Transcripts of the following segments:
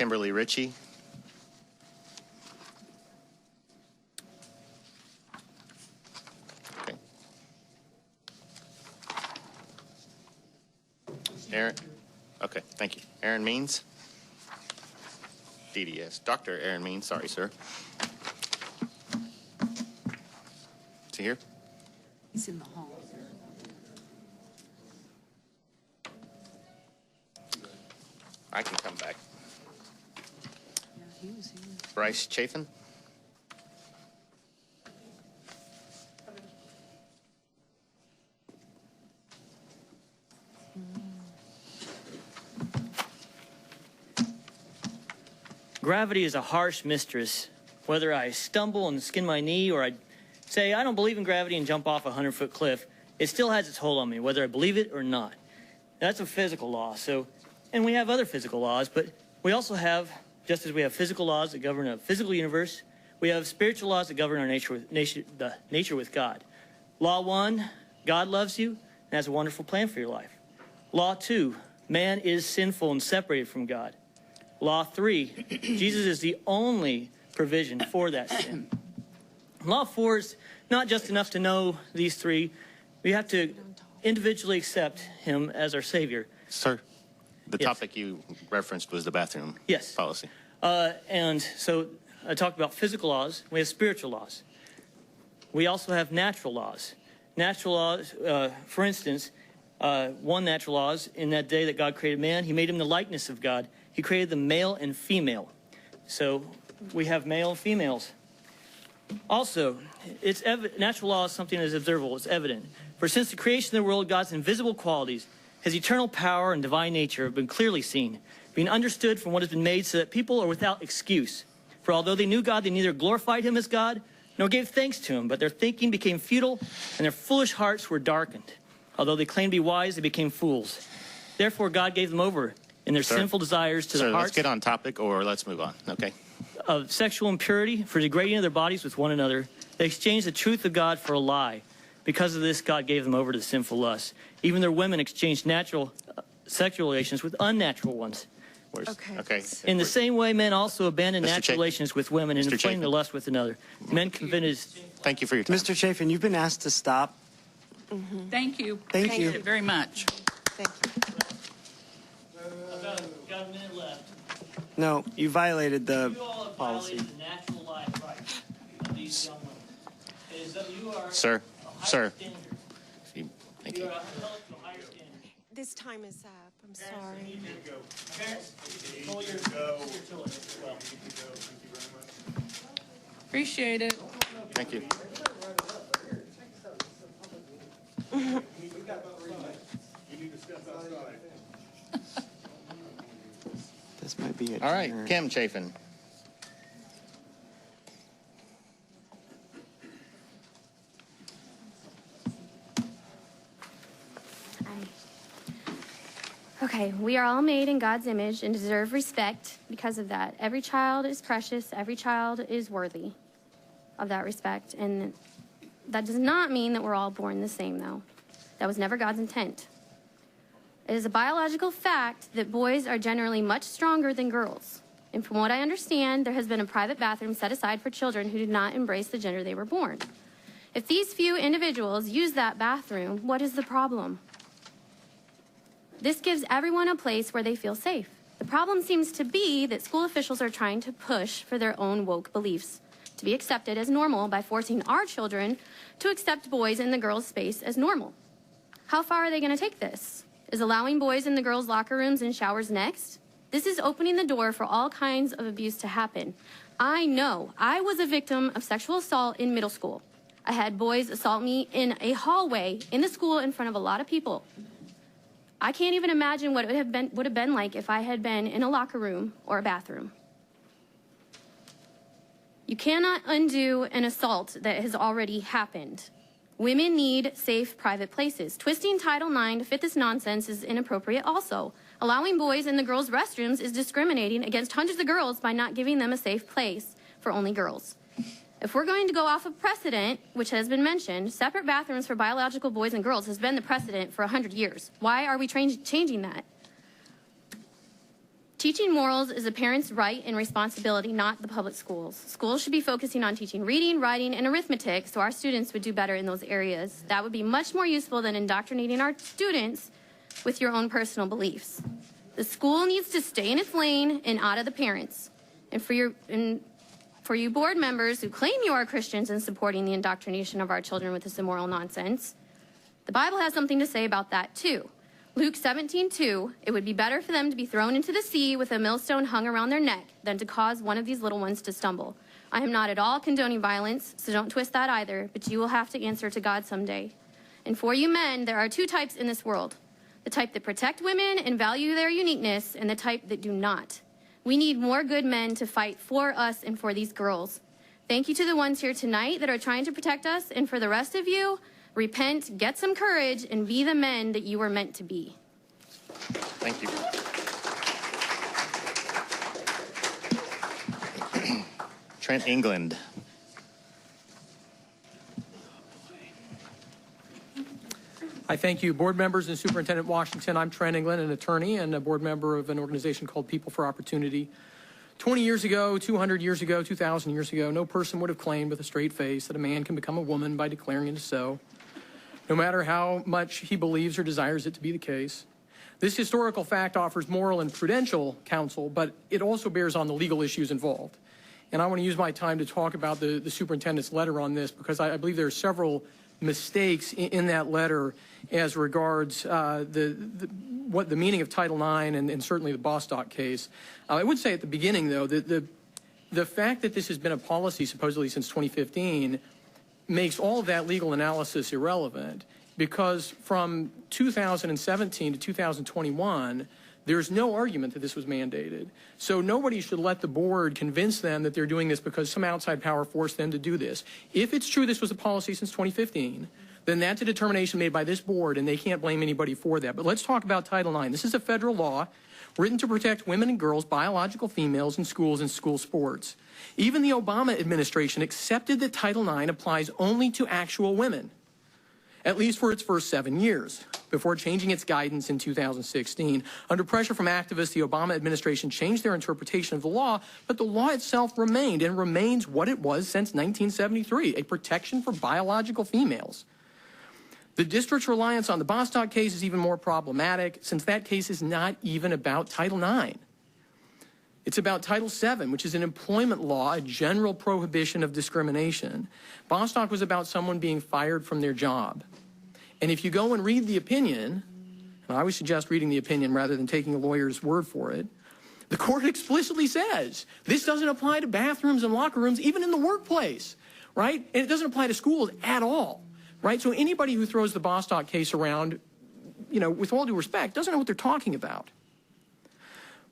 Kimberly Ritchie. Okay. Aaron. Okay, thank you. Aaron Means. DDS. Dr. Aaron Means. Sorry, sir. Is he here? He's in the hall. I can come back. Yeah, he was here. Bryce Chafin. Gravity is a harsh mistress. Whether I stumble and skin my knee or I say I don't believe in gravity and jump off a 100-foot cliff, it still has its hold on me, whether I believe it or not. That's a physical law. And we have other physical laws, but we also have, just as we have physical laws that govern a physical universe, we have spiritual laws that govern our nature with God. Law 1, God loves you and has a wonderful plan for your life. Law 2, man is sinful and separated from God. Law 3, Jesus is the only provision for that sin. Law 4 is not just enough to know these three. We have to individually accept him as our Savior. Sir, the Yes. topic you referenced was the bathroom Yes. policy. And so I talked about physical laws. We have spiritual laws. We also have natural laws. Natural laws, for instance, one natural law is in that day that God created man, he made him the likeness of God. He created them male and female. So we have male and females. Also, natural law is something that is observable. It's evident. For since the creation of the world, God's invisible qualities, his eternal power and divine nature have been clearly seen, being understood from what has been made so that people are without excuse. For although they knew God, they neither glorified him as God nor gave thanks to him, but their thinking became futile and their foolish hearts were darkened. Although they claimed to be wise, they became fools. Therefore, God gave them over in their sinful desires to the hearts. Let's get on topic or let's move on, okay? Of sexual impurity, for degrading of their bodies with one another. They exchanged the truth of God for a lie. Because of this, God gave them over to sinful lusts. Even their women exchanged natural sexual relations with unnatural ones. Okay. In the same way, men also abandoned Mr. natural Chapin. relations with women and Mr. inflamed Chapin. their lust with another. Men committed... Thank you for your time. Mr. Chafin, you've been asked to stop. Thank you. Thank you. Very much. Thank you. Got a minute left. No, you violated the You all have policy. violated the natural life rights of these young women. It is that you are Sir, a higher sir. standard. Thank You you. are held to a higher standard. This time is up. I'm sorry. Parents, pull your children as well. Appreciate it. Thank you. This might be it. All right, Kim Chafin. Okay, we are all made in God's image and deserve respect because of that. Every child is precious. Every child is worthy of that respect. And that does not mean that we're all born the same, though. That was never God's intent. It is a biological fact that boys are generally much stronger than girls. And from what I understand, there has been a private bathroom set aside for children who did not embrace the gender they were born. If these few individuals use that bathroom, what is the problem? This gives everyone a place where they feel safe. The problem seems to be that school officials are trying to push for their own woke beliefs to be accepted as normal by forcing our children to accept boys in the girls' space as normal. How far are they going to take this? Is allowing boys in the girls' locker rooms and showers next? This is opening the door for all kinds of abuse to happen. I know. I was a victim of sexual assault in middle school. I had boys assault me in a hallway in the school in front of a lot of people. I can't even imagine what it would have been like if I had been in a locker room or a bathroom. You cannot undo an assault that has already happened. Women need safe private places. Twisting Title IX to fit this nonsense is inappropriate also. Allowing boys in the girls' restrooms is discriminating against hundreds of girls by not giving them a safe place for only girls. If we're going to go off of precedent, which has been mentioned, separate bathrooms for biological boys and girls has been the precedent for 100 years. Why are we changing that? Teaching morals is a parent's right and responsibility, not the public schools. Schools should be focusing on teaching reading, writing, and arithmetic so our students would do better in those areas. That would be much more useful than indoctrinating our students with your own personal beliefs. The school needs to stay in its lane and out of the parents. And for you board members who claim you are Christians and supporting the indoctrination of our children with this immoral nonsense, the Bible has something to say about that too. Luke 17:2, it would be better for them to be thrown into the sea with a millstone hung around their neck than to cause one of these little ones to stumble. I am not at all condoning violence, so don't twist that either, but you will have to answer to God someday. And for you men, there are two types in this world. The type that protect women and value their uniqueness, and the type that do not. We need more good men to fight for us and for these girls. Thank you to the ones here tonight that are trying to protect us, and for the rest of you, repent, get some courage, and be the men that you were meant to be. Thank you. Trent England. I thank you, board members and Superintendent Washington. I'm Trent England, an attorney and a board member of an organization called People for Opportunity. 20 years ago, 200 years ago, 2,000 years ago, no person would have claimed with a straight face that a man can become a woman by declaring it so, no matter how much he believes or desires it to be the case. This historical fact offers moral and prudential counsel, but it also bears on the legal issues involved. And I want to use my time to talk about the superintendent's letter on this because I believe there are several mistakes in that letter as regards what the meaning of Title IX and certainly the Bostock case. I would say at the beginning, though, that the fact that this has been a policy supposedly since 2015 makes all of that legal analysis irrelevant because from 2017 to 2021, there's no argument that this was mandated. So nobody should let the board convince them that they're doing this because some outside power forced them to do this. If it's true this was a policy since 2015, then that's a determination made by this board, and they can't blame anybody for that. But let's talk about Title IX. This is a federal law written to protect women and girls, biological females in schools and school sports. Even the Obama administration accepted that Title IX applies only to actual women, at least for its first 7 years, before changing its guidance in 2016. Under pressure from activists, the Obama administration changed their interpretation of the law, but the law itself remained and remains what it was since 1973, a protection for biological females. The district's reliance on the Bostock case is even more problematic since that case is not even about Title IX. It's about Title VII, which is an employment law, a general prohibition of discrimination. Bostock was about someone being fired from their job. And if you go and read the opinion, and I would suggest reading the opinion rather than taking a lawyer's word for it, the court explicitly says this doesn't apply to bathrooms and locker rooms, even in the workplace, right? And it doesn't apply to schools at all, right? So anybody who throws the Bostock case around, you know, with all due respect, doesn't know what they're talking about.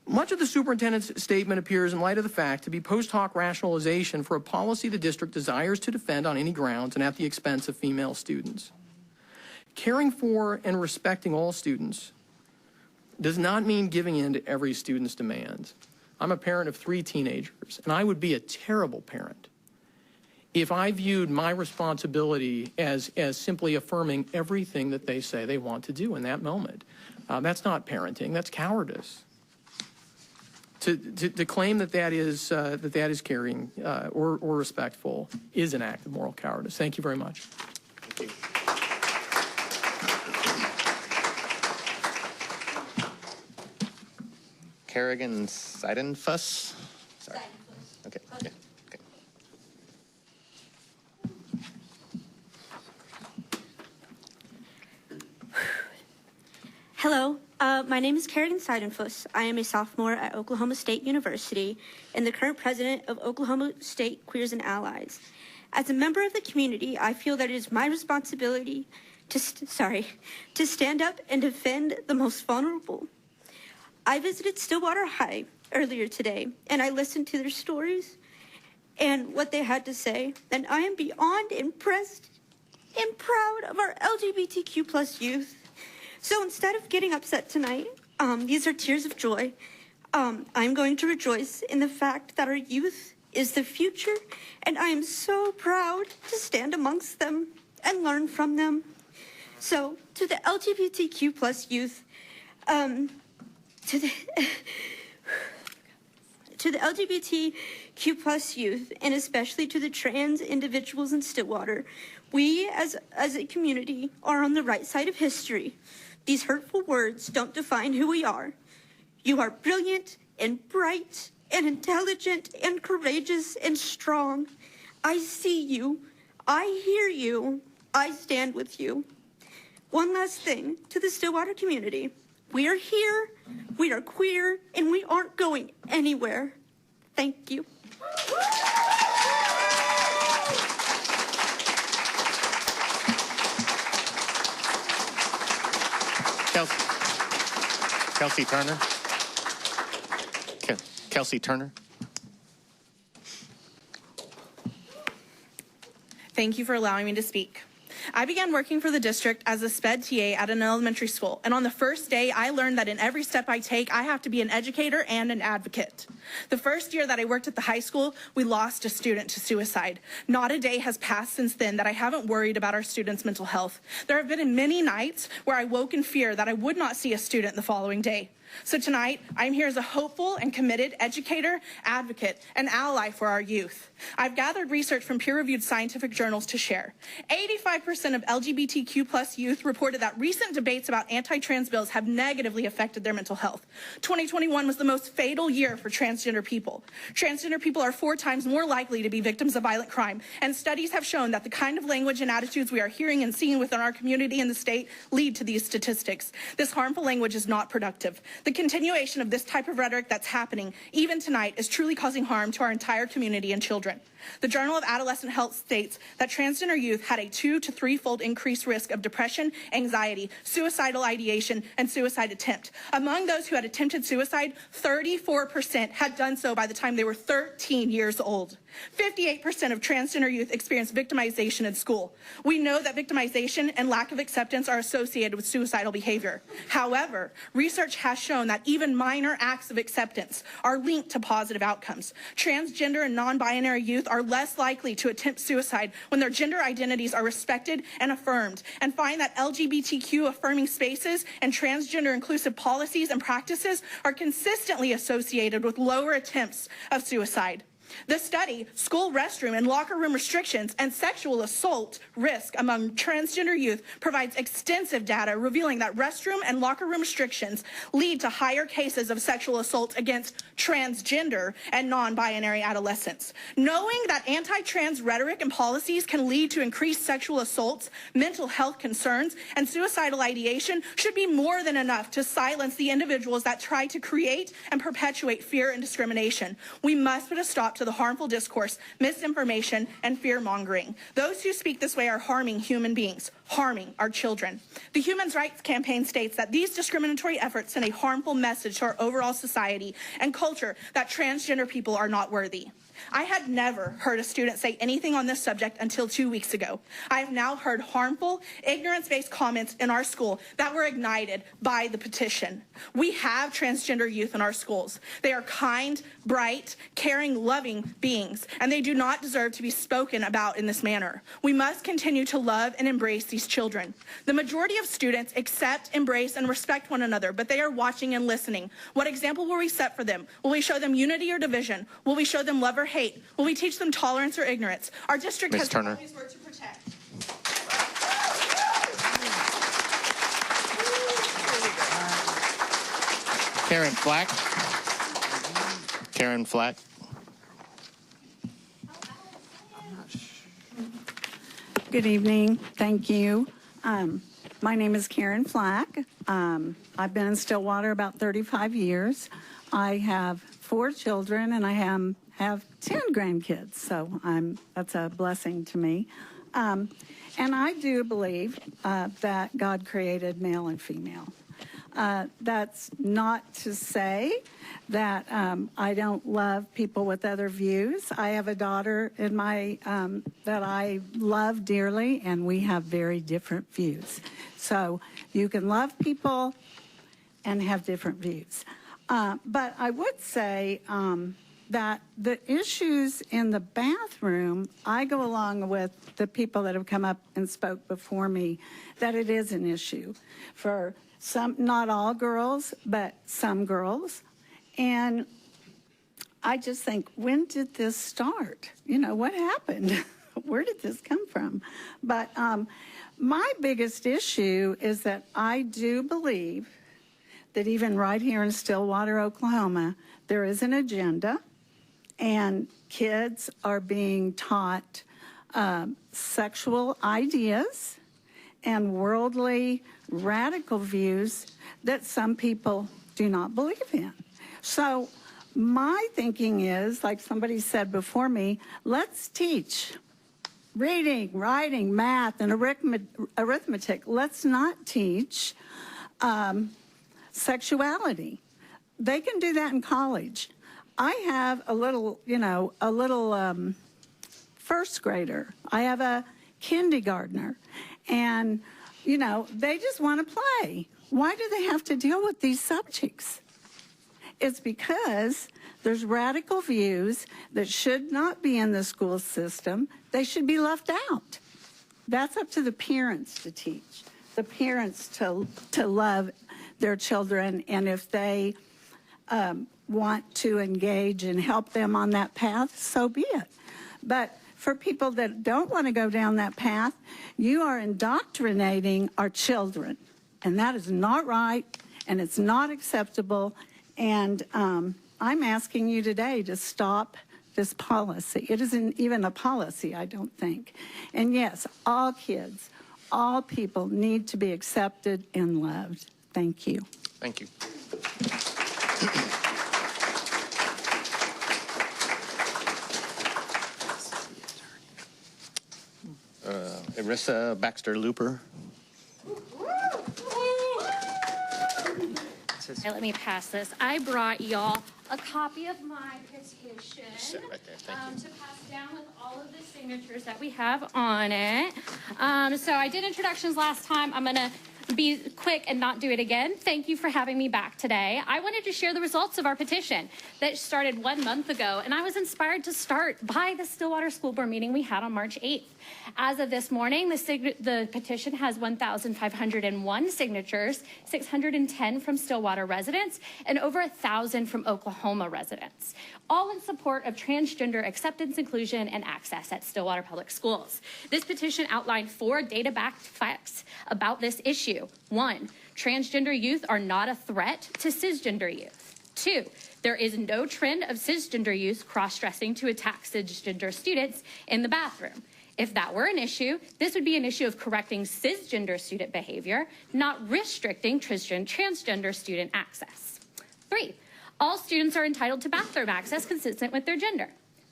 Much of the superintendent's statement appears in light of the fact to be post hoc rationalization for a policy the district desires to defend on any grounds and at the expense of female students. Caring for and respecting all students does not mean giving in to every student's demands. I'm a parent of 3 teenagers, and I would be a terrible parent if I viewed my responsibility as simply affirming everything that they say they want to do in that moment. That's not parenting, that's cowardice. To claim that that is caring or respectful is an act of moral cowardice. Thank you very much. Thank you. Kerrigan Seidenfuss? Sorry. Okay. Okay. Okay. Hello, my name is Kerrigan Seidenfuss. I am a sophomore at Oklahoma State University and the current president of Oklahoma State Queers and Allies. As a member of the community, I feel that it is my responsibility to stand up and defend the most vulnerable. I visited Stillwater High earlier today, and I listened to their stories and what they had to say, and I am beyond impressed and proud of our LGBTQ plus youth. So instead of getting upset tonight, these are tears of joy. I'm going to rejoice in the fact that our youth is the future, and I am so proud to stand amongst them and learn from them. So to the LGBTQ plus youth, to the LGBTQ plus youth, and especially to the trans individuals in Stillwater, we as a community are on the right side of history. These hurtful words don't define who we are. You are brilliant and bright and intelligent and courageous and strong. I see you. I hear you. I stand with you. One last thing to the Stillwater community. We are here, we are queer, and we aren't going anywhere. Thank you. Kelsey Turner. Kelsey Turner. Thank you for allowing me to speak. I began working for the district as a SPED TA at an elementary school, and on the first day, I learned that in every step I take, I have to be an educator and an advocate. The first year that I worked at the high school, we lost a student to suicide. Not a day has passed since then that I haven't worried about our students' mental health. There have been many nights where I woke in fear that I would not see a student the following day. So tonight, I'm here as a hopeful and committed educator, advocate, and ally for our youth. I've gathered research from peer-reviewed scientific journals to share. 85% of LGBTQ plus youth reported that recent debates about anti-trans bills have negatively affected their mental health. 2021 was the most fatal year for transgender people. Transgender people are 4 times more likely to be victims of violent crime, and studies have shown that the kind of language and attitudes we are hearing and seeing within our community and the state lead to these statistics. This harmful language is not productive. The continuation of this type of rhetoric that's happening, even tonight, is truly causing harm to our entire community and children. The Journal of Adolescent Health states that transgender youth had a 2 to 3-fold increased risk of depression, anxiety, suicidal ideation, and suicide attempt. Among those who had attempted suicide, 34% had done so by the time they were 13 years old. 58% of transgender youth experience victimization in school. We know that victimization and lack of acceptance are associated with suicidal behavior. However, research has shown that even minor acts of acceptance are linked to positive outcomes. Transgender and non-binary youth are less likely to attempt suicide when their gender identities are respected and affirmed, and find that LGBTQ affirming spaces and transgender inclusive policies and practices are consistently associated with lower attempts of suicide. The study, School Restroom and Locker Room Restrictions and Sexual Assault Risk Among Transgender Youth, provides extensive data revealing that restroom and locker room restrictions lead to higher cases of sexual assault against transgender and non-binary adolescents. Knowing that anti-trans rhetoric and policies can lead to increased sexual assaults, mental health concerns, and suicidal ideation should be more than enough to silence the individuals that try to create and perpetuate fear and discrimination. We must put a stop to the harmful discourse, misinformation, and fear-mongering. Those who speak this way are harming human beings, harming our children. The Human Rights Campaign states that these discriminatory efforts send a harmful message to our overall society and culture that transgender people are not worthy. I had never heard a student say anything on this subject until 2 weeks ago. I have now heard harmful, ignorance-based comments in our school that were ignited by the petition. We have transgender youth in our schools. They are kind, bright, caring, loving beings, and they do not deserve to be spoken about in this manner. We must continue to love and embrace these children. The majority of students accept, embrace, and respect one another, but they are watching and listening. What example will we set for them? Will we show them unity or division? Will we show them love or hate? Will we teach them tolerance or ignorance? Our district has always worked to protect. Karen Flack. Karen Flack. Good evening. Thank you. My name is Karen Flack. I've been in Stillwater about 35 years. I have 4 children and I have 10 grandkids, so that's a blessing to me. And I do believe that God created male and female. That's not to say that I don't love people with other views. I have a daughter in that I love dearly, and we have very different views. So you can love people and have different views. But I would say that the issues in the bathroom, I go along with the people that have come up and spoke before me, that it is an issue for some, not all girls, but some girls. And I just think, when did this start? You know, what happened? Where did this come from? But my biggest issue is that I do believe that even right here in Stillwater, Oklahoma, there is an agenda, and kids are being taught sexual ideas and worldly radical views that some people do not believe in. So my thinking is, like somebody said before me, let's teach reading, writing, math, and arithmetic. Let's not teach sexuality. They can do that in college. I have a little first grader. I have a kindergartner. And, you know, they just want to play. Why do they have to deal with these subjects? It's because there's radical views that should not be in the school system. They should be left out. That's up to the parents to teach, the parents to love their children, and if they want to engage and help them on that path, so be it. But for people that don't want to go down that path, you are indoctrinating our children, and that is not right, and it's not acceptable. And I'm asking you today to stop this policy. It isn't even a policy, I don't think. And yes, all kids, all people need to be accepted and loved. Thank you. Thank you. Arissa Baxter-Looper. Okay, let me pass this. I brought y'all a copy of my petition Sit right there. Thank you. to pass down with all of the signatures that we have on it. So I did introductions last time. I'm going to be quick and not do it again. Thank you for having me back today. I wanted to share the results of our petition that started 1 month ago, and I was inspired to start by the Stillwater School Board meeting we had on March 8th. As of this morning, the petition has 1,501 signatures, 610 from Stillwater residents, and over 1,000 from Oklahoma residents, all in support of transgender acceptance, inclusion, and access at Stillwater Public Schools. This petition outlined 4 data-backed facts about this issue. 1, transgender youth are not a threat to cisgender youth. 2, there is no trend of cisgender youth cross-dressing to attack cisgender students in the bathroom. If that were an issue, this would be an issue of correcting cisgender student behavior, not restricting transgender student access. 3, all students are entitled to bathroom access consistent with their gender.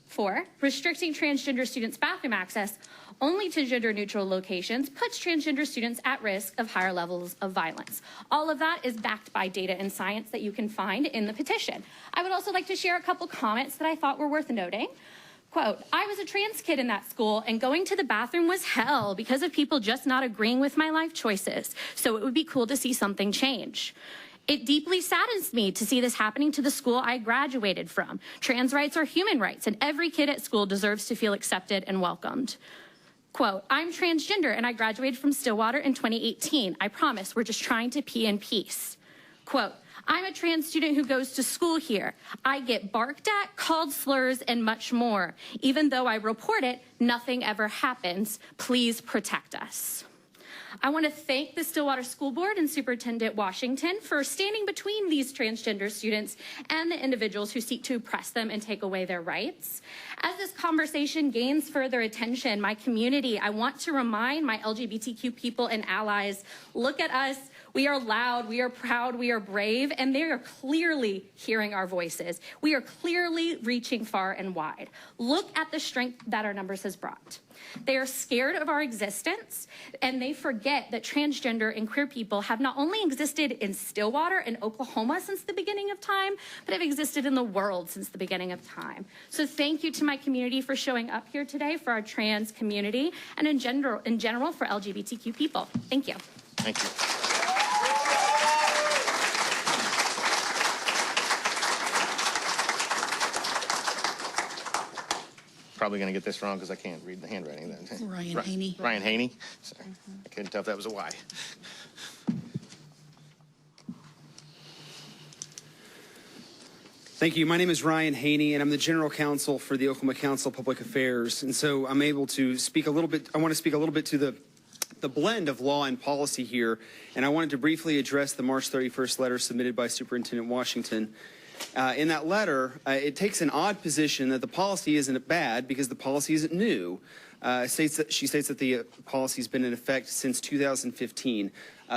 4, restricting transgender students' bathroom access only to gender-neutral locations puts transgender students at risk of higher levels of violence. All of that is backed by data and science that you can find in the petition. I would also like to share a couple comments that I thought were worth noting. Quote, I was a trans kid in that school, and going to the bathroom was hell because of people just not agreeing with my life choices. So it would be cool to see something change. It deeply saddens me to see this happening to the school I graduated from. Trans rights are human rights, and every kid at school deserves to feel accepted and welcomed. Quote, I'm transgender, and I graduated from Stillwater in 2018. I promise, we're just trying to pee in peace. Quote, I'm a trans student who goes to school here. I get barked at, called slurs, and much more. Even though I report it, nothing ever happens. Please protect us. I want to thank the Stillwater School Board and Superintendent Washington for standing between these transgender students and the individuals who seek to oppress them and take away their rights. As this conversation gains further attention, my community, I want to remind my LGBTQ people and allies, look at us. We are loud, we are proud, we are brave, and they are clearly hearing our voices. We are clearly reaching far and wide. Look at the strength that our numbers has brought. They are scared of our existence, and they forget that transgender and queer people have not only existed in Stillwater and Oklahoma since the beginning of time, but have existed in the world since the beginning of time. So thank you to my community for showing up here today for our trans community and in general for LGBTQ people. Thank you. Thank you. Probably going to get this wrong because I can't read the handwriting then. Ryan Haney. Ryan Haney. Sorry. I couldn't tell if that was a Y. Thank you. My name is Ryan Haney, and I'm the General Counsel for the Oklahoma Council of Public Affairs. And so I'm able to speak a little bit, I want to speak a little bit to the blend of law and policy here. And I wanted to briefly address the March 31st letter submitted by Superintendent Washington. In that letter, it takes an odd position that the policy isn't bad because the policy isn't new. She states that the policy has been in effect since 2015.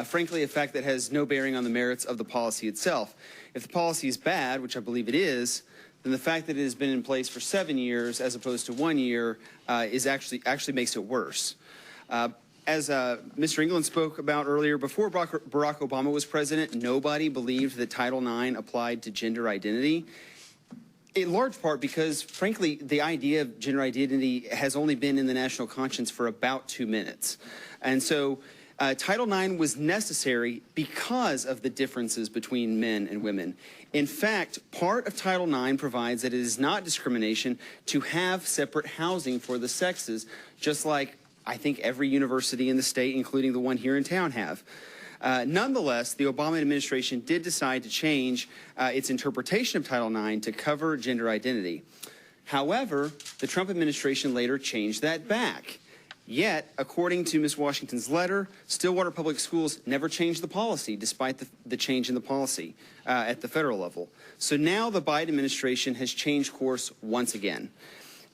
Frankly, a fact that has no bearing on the merits of the policy itself. If the policy is bad, which I believe it is, then the fact that it has been in place for 7 years as opposed to 1 year is actually makes it worse. As Mr. England spoke about earlier, before Barack Obama was president, nobody believed that Title IX applied to gender identity. In large part because, frankly, the idea of gender identity has only been in the national conscience for about 2 minutes. And so Title IX was necessary because of the differences between men and women. In fact, part of Title IX provides that it is not discrimination to have separate housing for the sexes, just like I think every university in the state, including the one here in town, have. Nonetheless, the Obama administration did decide to change its interpretation of Title IX to cover gender identity. However, the Trump administration later changed that back. Yet, according to Ms. Washington's letter, Stillwater Public Schools never changed the policy, despite the change in the policy at the federal level. So now the Biden administration has changed course once again.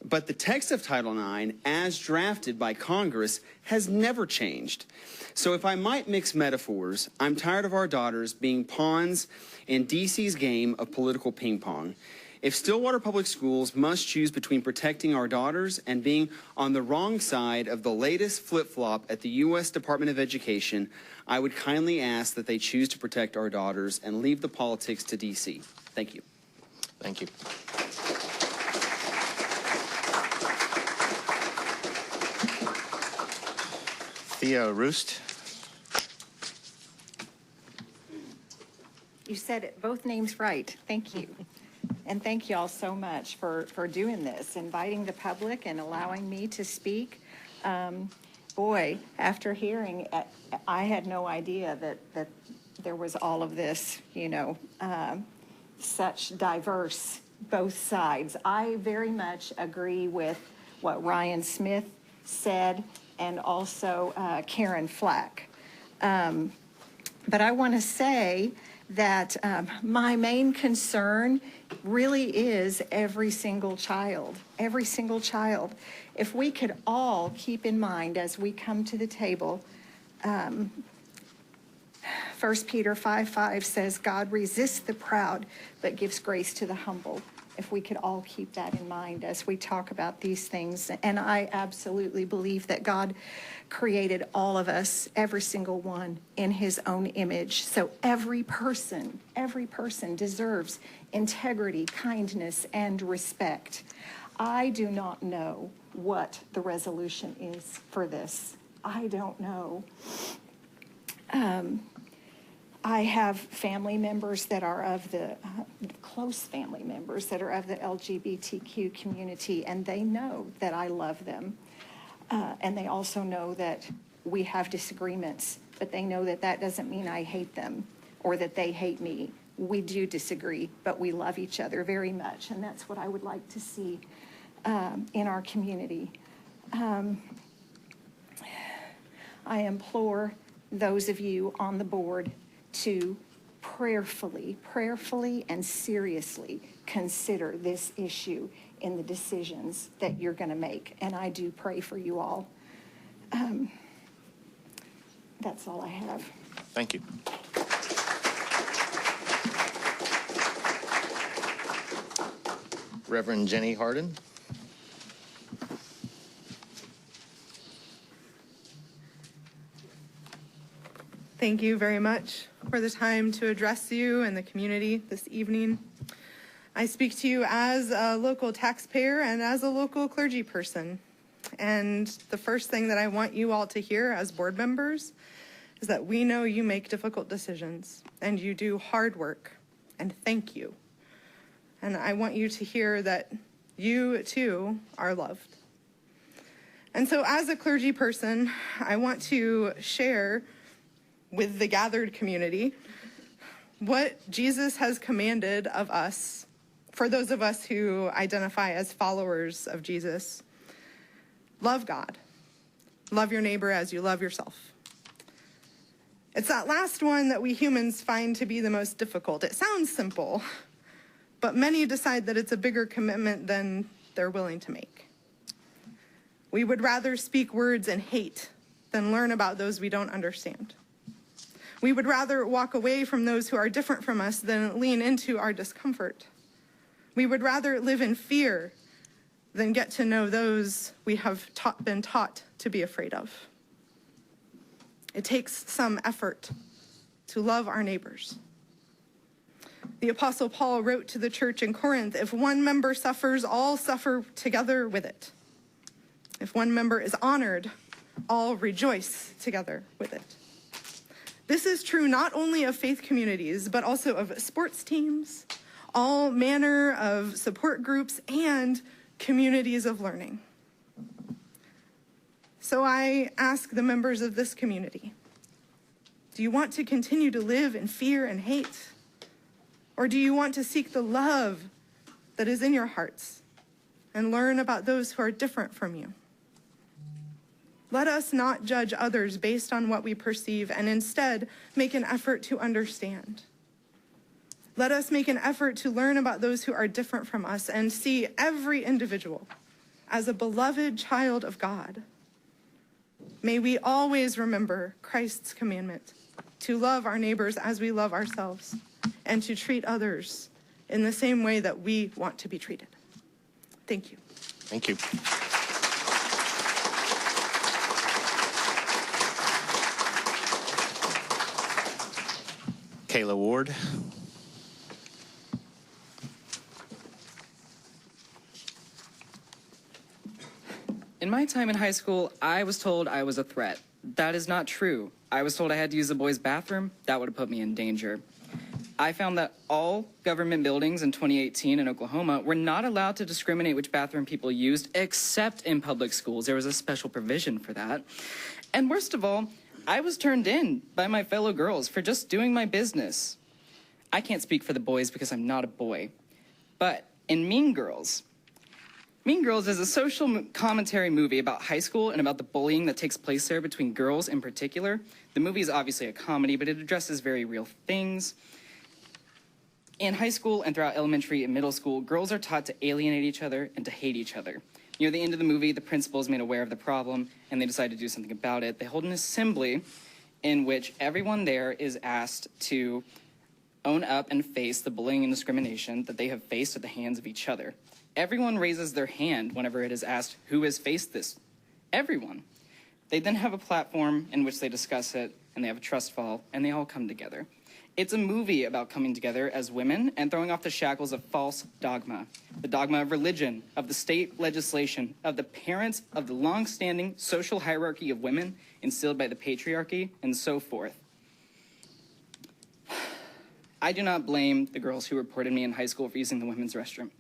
But the text of Title IX, as drafted by Congress, has never changed. So if I might mix metaphors, I'm tired of our daughters being pawns in D.C.'s game of political ping pong. If Stillwater Public Schools must choose between protecting our daughters and being on the wrong side of the latest flip-flop at the U.S. Department of Education, I would kindly ask that they choose to protect our daughters and leave the politics to D.C. Thank you. Thank you. Thea Roost. You said it, both names right. Thank you. And thank you all so much for doing this, inviting the public and allowing me to speak. Boy, after hearing, I had no idea that there was all of this, you know, such diverse both sides. I very much agree with what Ryan Smith said and also Karen Flack. But I want to say that my main concern really is every single child, every single child. If we could all keep in mind as we come to the table, 1 Peter 5:5 says, God resists the proud, but gives grace to the humble. If we could all keep that in mind as we talk about these things. And I absolutely believe that God created all of us, every single one, in his own image. So every person deserves integrity, kindness, and respect. I do not know what the resolution is for this. I don't know. I have family members that are of the, close family members that are of the LGBTQ community, and they know that I love them. And they also know that we have disagreements, but they know that that doesn't mean I hate them or that they hate me. We do disagree, but we love each other very much, and that's what I would like to see in our community. I implore those of you on the board to prayerfully and seriously consider this issue in the decisions that you're going to make. And I do pray for you all. That's all I have. Thank you. Reverend Jenny Harden. Thank you very much for the time to address you and the community this evening. I speak to you as a local taxpayer and as a local clergy person. And the first thing that I want you all to hear as board members is that we know you make difficult decisions and you do hard work, and thank you. And I want you to hear that you too are loved. And so as a clergy person, I want to share with the gathered community what Jesus has commanded of us for those of us who identify as followers of Jesus, love God. Love your neighbor as you love yourself. It's that last one that we humans find to be the most difficult. It sounds simple, but many decide that it's a bigger commitment than they're willing to make. We would rather speak words in hate than learn about those we don't understand. We would rather walk away from those who are different from us than lean into our discomfort. We would rather live in fear than get to know those we have been taught to be afraid of. It takes some effort to love our neighbors. The Apostle Paul wrote to the church in Corinth, if one member suffers, all suffer together with it. If one member is honored, all rejoice together with it. This is true not only of faith communities, but also of sports teams, all manner of support groups, and communities of learning. So I ask the members of this community, do you want to continue to live in fear and hate? Or do you want to seek the love that is in your hearts and learn about those who are different from you? Let us not judge others based on what we perceive and instead make an effort to understand. Let us make an effort to learn about those who are different from us and see every individual as a beloved child of God. May we always remember Christ's commandment to love our neighbors as we love ourselves and to treat others in the same way that we want to be treated. Thank you. Thank you. Kayla Ward. In my time in high school, I was told I was a threat. That is not true. I was told I had to use the boys' bathroom. That would have put me in danger. I found that all government buildings in 2018 in Oklahoma were not allowed to discriminate which bathroom people used, except in public schools. There was a special provision for that. And worst of all, I was turned in by my fellow girls for just doing my business. I can't speak for the boys because I'm not a boy. But in Mean Girls is a social commentary movie about high school and about the bullying that takes place there between girls in particular. The movie is obviously a comedy, but it addresses very real things. In high school and throughout elementary and middle school, girls are taught to alienate each other and to hate each other. Near the end of the movie, the principal is made aware of the problem, and they decide to do something about it. They hold an assembly in which everyone there is asked to own up and face the bullying and discrimination that they have faced at the hands of each other. Everyone raises their hand whenever it is asked who has faced this. Everyone. They then have a platform in which they discuss it, and they have a trust fall, and they all come together. It's a movie about coming together as women and throwing off the shackles of false dogma. The dogma of religion, of the state legislation, of the parents, of the long-standing social hierarchy of women instilled by the patriarchy, and so forth. I do not blame the girls who reported me in high school for using the women's restroom,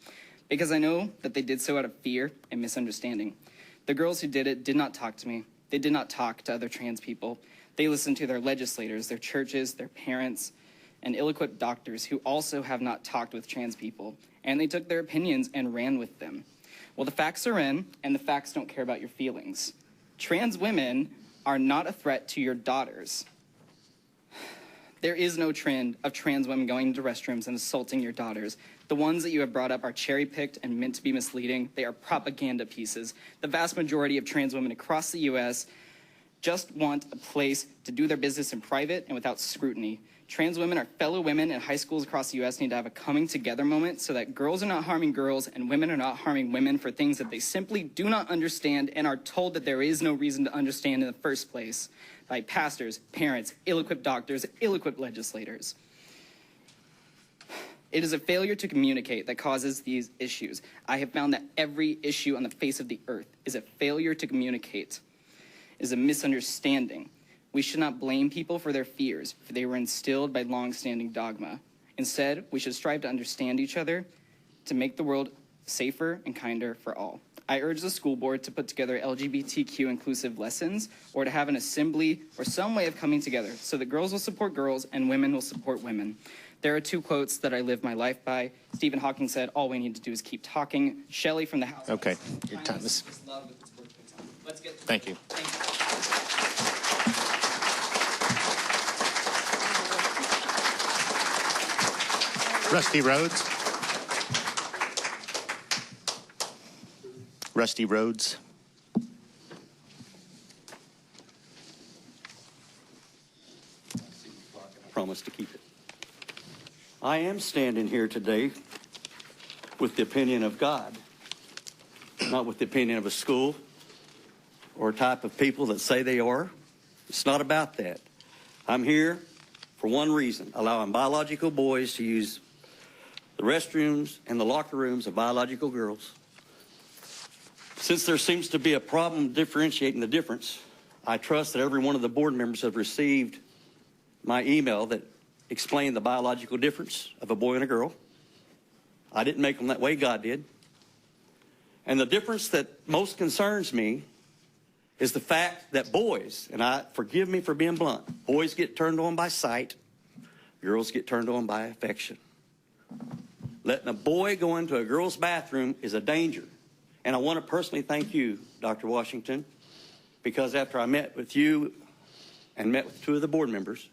because I know that they did so out of fear and misunderstanding. The girls who did it did not talk to me. They did not talk to other trans people. They listened to their legislators, their churches, their parents, and ill-equipped doctors who also have not talked with trans people, and they took their opinions and ran with them. Well, the facts are in, and the facts don't care about your feelings. Trans women are not a threat to your daughters. There is no trend of trans women going into restrooms and assaulting your daughters. The ones that you have brought up are cherry-picked and meant to be misleading. They are propaganda pieces. The vast majority of trans women across the U.S. just want a place to do their business in private and without scrutiny. Trans women are fellow women, and high schools across the U.S. need to have a coming together moment so that girls are not harming girls and women are not harming women for things that they simply do not understand and are told that there is no reason to understand in the first place by pastors, parents, ill-equipped doctors, ill-equipped legislators. It is a failure to communicate that causes these issues. I have found that every issue on the face of the earth is a failure to communicate, is a misunderstanding. We should not blame people for their fears, for they were instilled by long-standing dogma. Instead, we should strive to understand each other, to make the world safer and kinder for all. I urge the school board to put together LGBTQ inclusive lessons, or to have an assembly or some way of coming together so that girls will support girls and women will support women. There are two quotes that I live my life by. Stephen Hawking said, "All we need to do is keep talking." Shelley from the House. Okay, your time is. Let's get. Thank you. Rusty Rhodes. Rusty Rhodes. Promise to keep it. I am standing here today with the opinion of God, not with the opinion of a school or a type of people that say they are. It's not about that. I'm here for one reason: allowing biological boys to use the restrooms and the locker rooms of biological girls. Since there seems to be a problem differentiating the difference, I trust that every one of the board members have received my email that explained the biological difference of a boy and a girl. I didn't make them that way, God did. And the difference that most concerns me is the fact that boys, and forgive me for being blunt, boys get turned on by sight, girls get turned on by affection. Letting a boy go into a girl's bathroom is a danger. And I want to personally thank you, Dr. Washington, because after I met with you and met with two of the board members,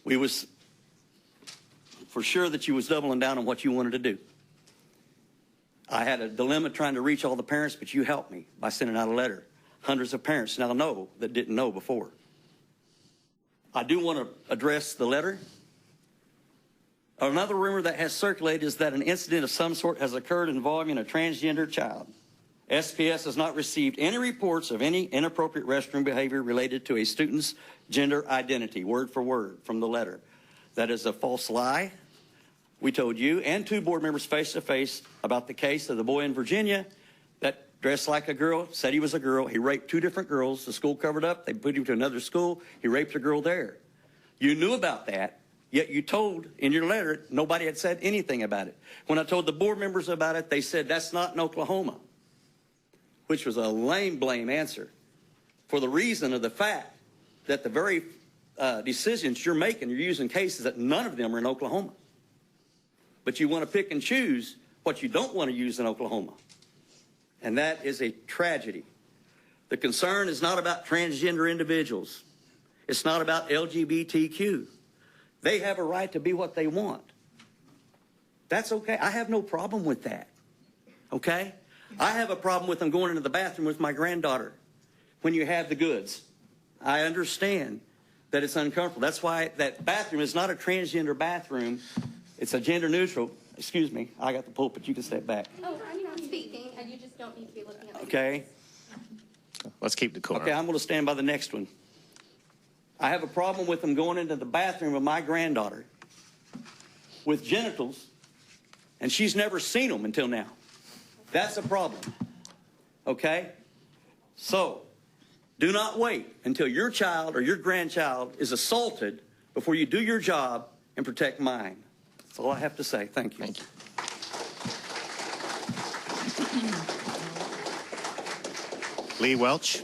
we was for sure that you was doubling down on what you wanted to do. I had a dilemma trying to reach all the parents, but you helped me by sending out a letter. Hundreds of parents now know that didn't know before. I do want to address the letter. Another rumor that has circulated is that an incident of some sort has occurred involving a transgender child. SPS has not received any reports of any inappropriate restroom behavior related to a student's gender identity, word for word from the letter. That is a false lie. We told you and two board members face to face about the case of the boy in Virginia that dressed like a girl, said he was a girl. He raped two different girls. The school covered up. They put him to another school. He raped a girl there. You knew about that. Yet you told in your letter nobody had said anything about it. When I told the board members about it, they said that's not in Oklahoma, which was a lame blame answer for the reason of the fact that the very decisions you're making, you're using cases that none of them are in Oklahoma. But you want to pick and choose what you don't want to use in Oklahoma. And that is a tragedy. The concern is not about transgender individuals. It's not about LGBTQ. They have a right to be what they want. That's okay. I have no problem with that. Okay? I have a problem with them going into the bathroom with my granddaughter when you have the goods. I understand that it's uncomfortable. That's why that bathroom is not a transgender bathroom. It's a gender neutral. Excuse me. I got the pulpit. You can step back. Oh, I'm not speaking, and you just don't need to be looking at me. Okay? Let's keep the corner. Okay, I'm going to stand by the next one. I have a problem with them going into the bathroom of my granddaughter with genitals, and she's never seen them until now. That's a problem. Okay? So, do not wait until your child or your grandchild is assaulted before you do your job and protect mine. That's all I have to say. Thank you. Thank you. Lee Welch.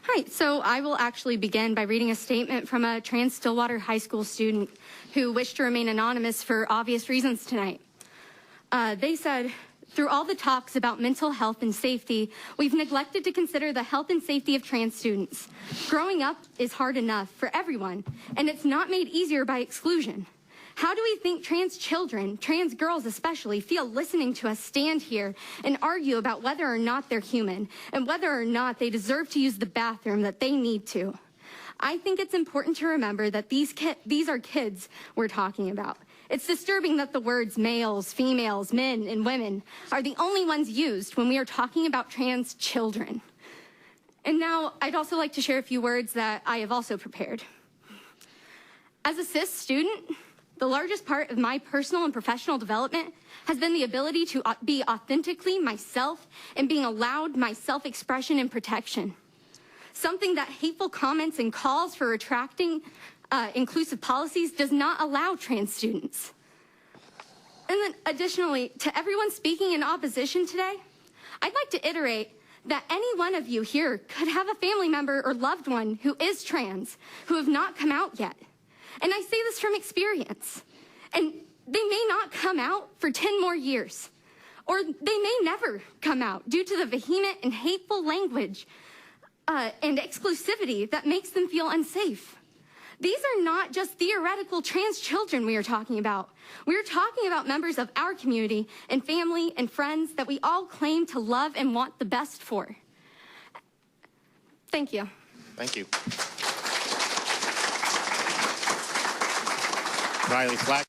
Hi, so I will actually begin by reading a statement from a trans Stillwater High School student who wished to remain anonymous for obvious reasons tonight. They said, through all the talks about mental health and safety, we've neglected to consider the health and safety of trans students. Growing up is hard enough for everyone, and it's not made easier by exclusion. How do we think trans children, trans girls especially, feel listening to us stand here and argue about whether or not they're human and whether or not they deserve to use the bathroom that they need to? I think it's important to remember that these are kids we're talking about. It's disturbing that the words males, females, men, and women are the only ones used when we are talking about trans children. And now I'd also like to share a few words that I have also prepared. As a cis student, the largest part of my personal and professional development has been the ability to be authentically myself and being allowed my self-expression and protection. Something that hateful comments and calls for retracting inclusive policies does not allow trans students. And then additionally, to everyone speaking in opposition today, I'd like to iterate that any one of you here could have a family member or loved one who is trans, who have not come out yet. And I say this from experience. And they may not come out for 10 more years, or they may never come out due to the vehement and hateful language and exclusivity that makes them feel unsafe. These are not just theoretical trans children we are talking about. We're talking about members of our community and family and friends that we all claim to love and want the best for. Thank you. Thank you. Riley Flack.